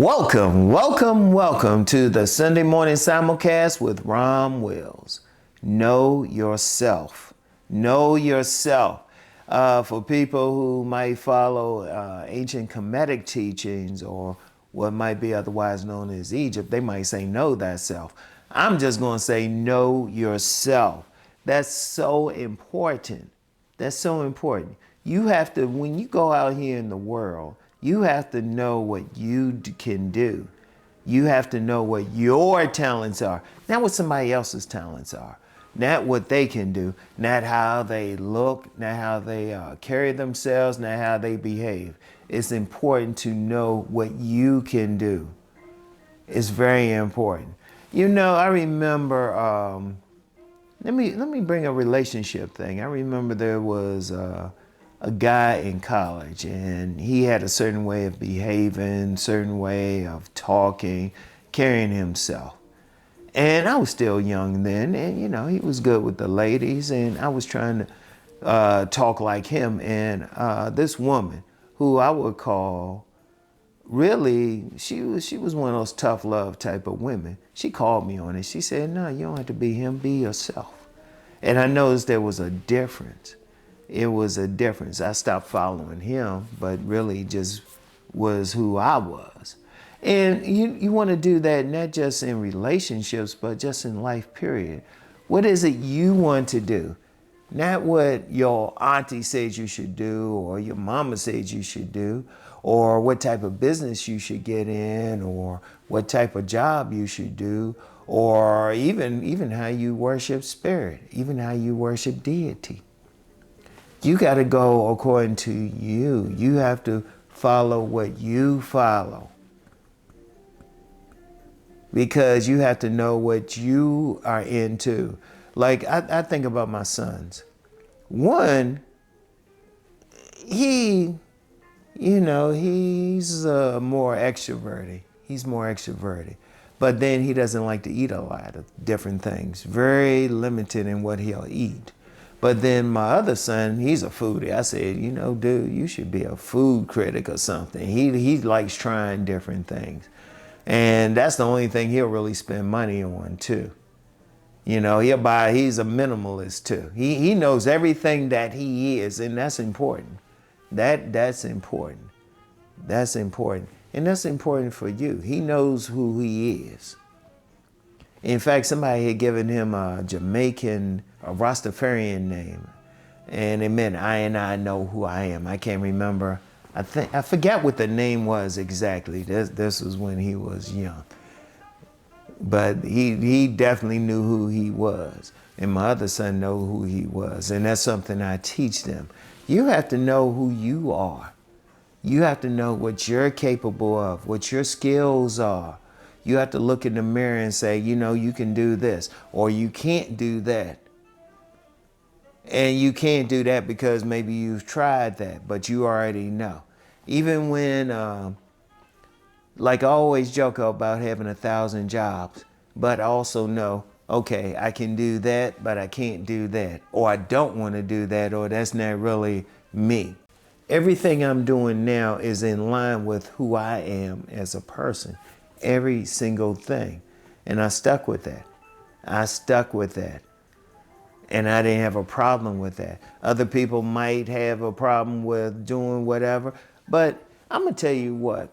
Welcome to the Sunday morning simulcast with RomWills. Know yourself. Know yourself. For people who might follow ancient Kemetic teachings or what might be otherwise known as Egypt, they might say know thyself. I'm just going to say know yourself. That's so important. That's so important. You have to, when you go out here in the world, you have to know what you can do. You have to know what your talents are, not what somebody else's talents are, not what they can do, not how they look, not how they carry themselves, not how they behave. It's important to know what you can do. It's very important. You know, I remember, let me bring a relationship thing. I remember there was a guy in college, and he had a certain way of behaving, certain way of talking, carrying himself. And I was still young then, and you know, he was good with the ladies, and I was trying to talk like him. And this woman, who I would call really, she was one of those tough love type of women. She called me on it. She said, "No, you don't have to be him, be yourself." And I noticed there was a difference. It was a difference. I stopped following him, but really just was who I was. And you want to do that not just in relationships, but just in life, period. What is it you want to do? Not what your auntie says you should do, or your mama says you should do, or what type of business you should get in, or what type of job you should do, or even how you worship spirit, even how you worship deity. You got to go according to you. You have to follow what you follow. Because you have to know what you are into. Like, I think about my sons. One, he's more extroverted. He's more extroverted. But then he doesn't like to eat a lot of different things. Very limited in what he'll eat. But then my other son, he's a foodie. I said, you know, dude, you should be a food critic or something. He likes trying different things. And that's the only thing he'll really spend money on too. You know, he's a minimalist too. He knows everything that he is, and that's important. That's important. That's important. And that's important for you. He knows who he is. In fact, somebody had given him a Jamaican, a Rastafarian name, and it meant I know who I am. I can't remember. I forget what the name was exactly. This was when he was young. But he definitely knew who he was. And my other son knew who he was. And that's something I teach them. You have to know who you are. You have to know what you're capable of, what your skills are. You have to look in the mirror and say, you know, you can do this, or you can't do that. And you can't do that because maybe you've tried that, but you already know. Even when, like I always joke about having 1,000 jobs, but I also know, okay, I can do that, but I can't do that. Or I don't want to do that, or that's not really me. Everything I'm doing now is in line with who I am as a person. Every single thing. And I stuck with that. And I didn't have a problem with that. Other people might have a problem with doing whatever. But I'm going to tell you what.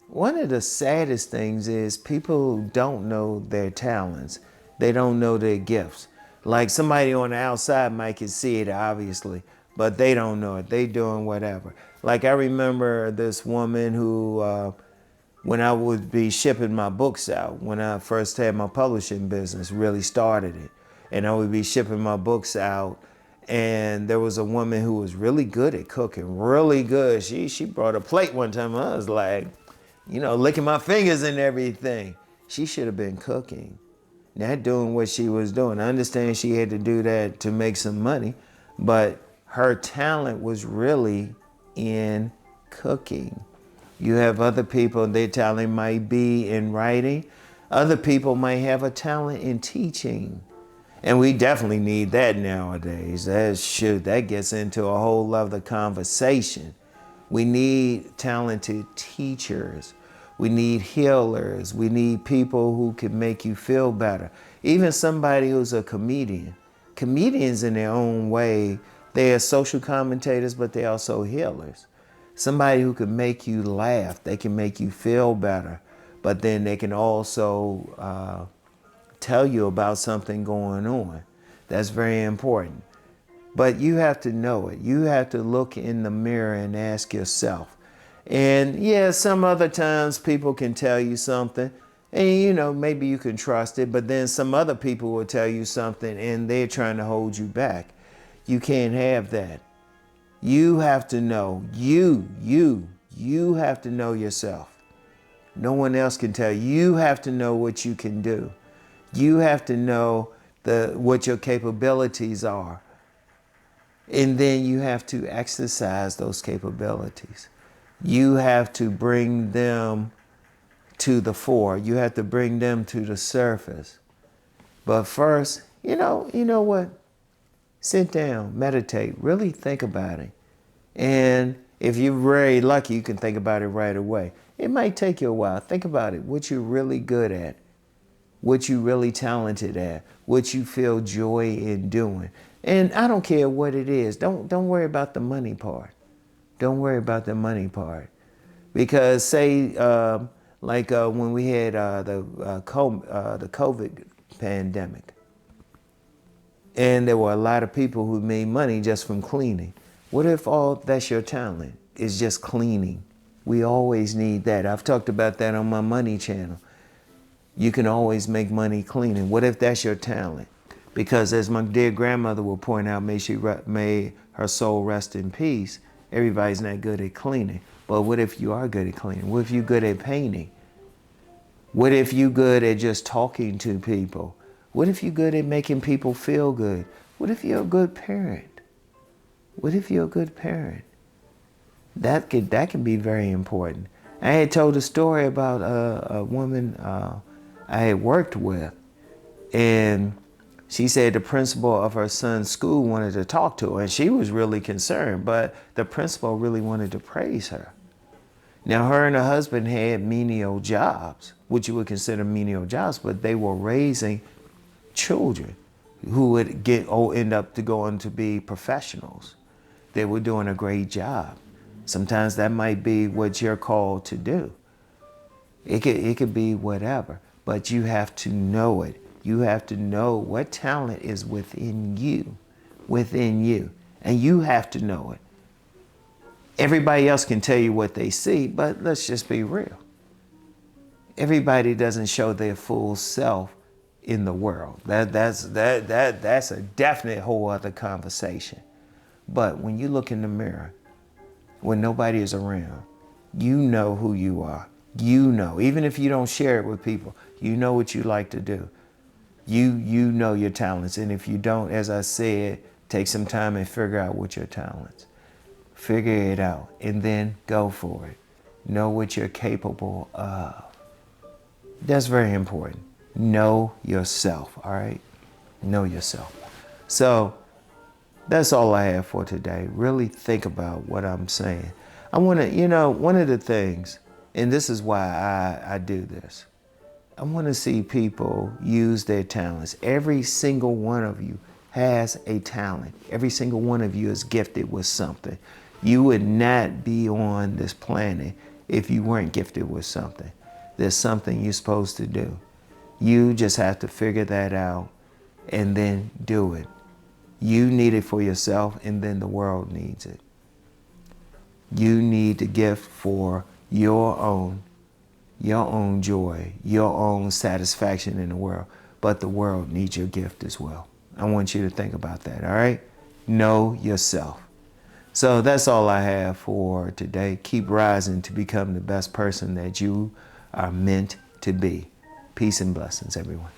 One of the saddest things is people don't know their talents. They don't know their gifts. Like somebody on the outside might can see it, obviously, but they don't know it. They doing whatever. Like I remember this woman who, when I would be shipping my books out, when I first had my publishing business, really started it. And I would be shipping my books out, and there was a woman who was really good at cooking, really good. She brought a plate one time, and I was like, you know, licking my fingers and everything. She should have been cooking, not doing what she was doing. I understand she had to do that to make some money, but her talent was really in cooking. You have other people, their talent might be in writing. Other people might have a talent in teaching. And we definitely need that nowadays. That gets into a whole other conversation. We need talented teachers. We need healers. We need people who can make you feel better. Even somebody who's a comedian. Comedians in their own way, they are social commentators, but they're also healers. Somebody who can make you laugh. They can make you feel better. But then they can also tell you about something going on. That's very important. But you have to know it. You have to look in the mirror and ask yourself. And yeah, some other times people can tell you something and maybe you can trust it, but then some other people will tell you something and they're trying to hold you back. You can't have that. You have to know. You have to know yourself. No one else can tell you. You have to know what you can do. You have to know what your capabilities are. And then you have to exercise those capabilities. You have to bring them to the fore. You have to bring them to the surface. But first, you know what? Sit down, meditate, really think about it. And if you're very lucky, you can think about it right away. It might take you a while. Think about it, what you're really good at, what you're really talented at, what you feel joy in doing. And I don't care what it is. Don't worry about the money part. Don't worry about the money part. Because say, when we had the COVID pandemic, and there were a lot of people who made money just from cleaning. What if all that's your talent is just cleaning? We always need that. I've talked about that on my money channel. You can always make money cleaning. What if that's your talent? Because as my dear grandmother will point out, may her soul rest in peace, everybody's not good at cleaning. But what if you are good at cleaning? What if you're good at painting? What if you're good at just talking to people? What if you're good at making people feel good? What if you're a good parent? What if you're a good parent? That can be very important. I had told a story about a woman I had worked with, and she said the principal of her son's school wanted to talk to her, and she was really concerned, but the principal really wanted to praise her. Now, her and her husband had menial jobs, which you would consider menial jobs, but they were raising children who would end up to go on to be professionals. They were doing a great job. Sometimes that might be what you're called to do. It could be whatever, but you have to know it. You have to know what talent is within you, and you have to know it. Everybody else can tell you what they see, but let's just be real. Everybody doesn't show their full self in the world. That's a definite whole other conversation. But when you look in the mirror, when nobody is around, you know who you are. You know, even if you don't share it with people, you know what you like to do. You know your talents. And if you don't, as I said, take some time and figure out what your talents. Figure it out and then go for it. Know what you're capable of. That's very important. Know yourself, all right? Know yourself. So that's all I have for today. Really think about what I'm saying. I want to, one of the things, and this is why I do this, I want to see people use their talents. Every single one of you has a talent. Every single one of you is gifted with something. You would not be on this planet if you weren't gifted with something. There's something you're supposed to do. You just have to figure that out and then do it. You need it for yourself, and then the world needs it. You need the gift for your own joy, your own satisfaction in the world, but the world needs your gift as well. I want you to think about that, all right? Know yourself. So that's all I have for today. Keep rising to become the best person that you are meant to be. Peace and blessings, everyone.